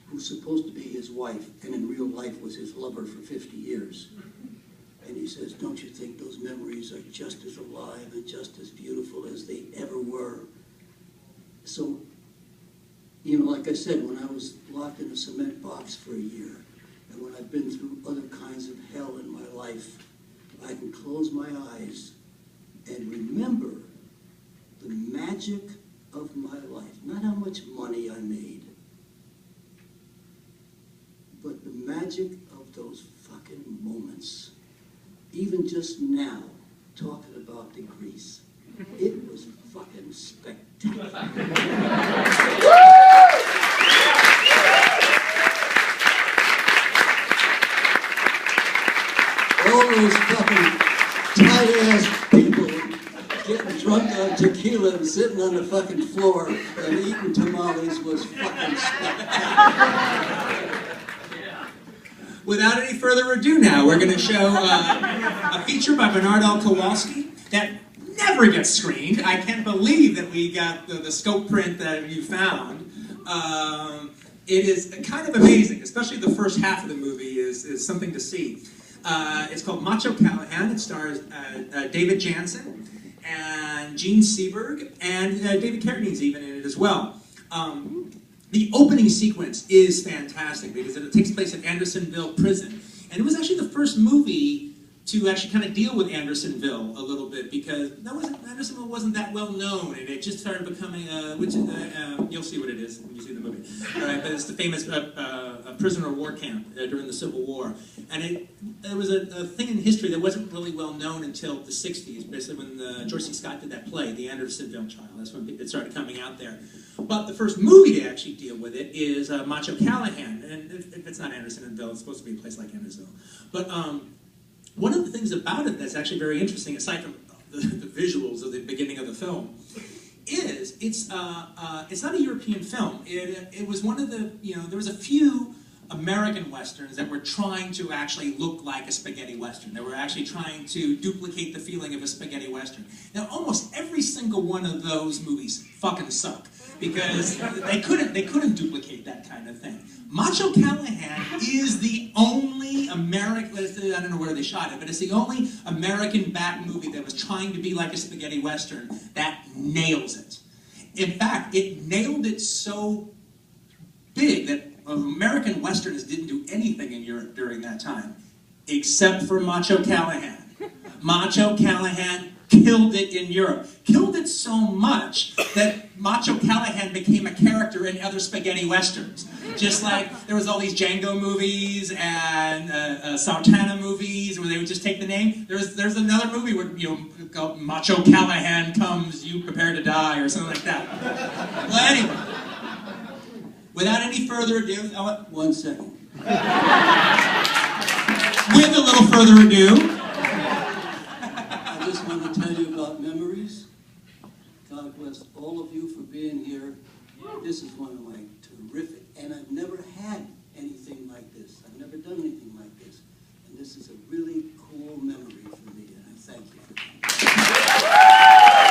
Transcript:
who's supposed to be his wife, and in real life was his lover for 50 years. And he says, don't you think those memories are just as alive and just as beautiful as they ever were? So, you know, like I said, when I was locked in a cement box for a year, and when I've been through other kinds of hell in my life, I can close my eyes and remember the magic of my life. Not how much money I made, but the magic of those fucking moments. Even just now, talking about the Grease, it was fucking spectacular. All those fucking tight-ass people getting drunk on tequila and sitting on the fucking floor and eating tamales was fucking spectacular. Without any further ado now, we're going to show a feature by Bernard L. Kowalski that never gets screened. I can't believe that we got the scope print that you found. It is kind of amazing, especially the first half of the movie is something to see. It's called Macho Callahan. It stars David Jansen and Gene Seberg, and David Carradine's even in it as well. The opening sequence is fantastic because it takes place at Andersonville Prison. And it was actually the first movie to actually kind of deal with Andersonville a little bit because Andersonville wasn't that well known, and it just started becoming, you'll see what it is when you see the movie. All right, but it's the famous prisoner of war camp during the Civil War. And it was a thing in history that wasn't really well known until the 60s, basically when George C. Scott did that play, The Andersonville Trial. That's when it started coming out there. But the first movie to actually deal with it is Macho Callahan. And if it's not Andersonville, it's supposed to be a place like Andersonville. But one of the things about it that's actually very interesting, aside from the visuals of the beginning of the film, is it's not a European film. It was one of the, there was a few American Westerns that were trying to actually look like a spaghetti Western. They were actually trying to duplicate the feeling of a spaghetti Western. Now, almost every single one of those movies fucking suck because they couldn't duplicate that kind of thing. Macho Callahan is the only American, I don't know where they shot it, but it's the only American-backed movie that was trying to be like a spaghetti Western that nails it. In fact, it nailed it so big that American Westerns didn't do anything in Europe during that time, except for Macho Callahan. Macho Callahan killed it in Europe. Killed it so much that Macho Callahan became a character in other spaghetti Westerns. Just like there was all these Django movies and Sartana movies where they would just take the name. There's another movie where, called Macho Callahan Comes, You Prepare to Die, or something like that. Well, anyway. Without any further ado, 1 second. With a little further ado, I just want to tell you about memories. God bless all of you for being here. This is one of my terrific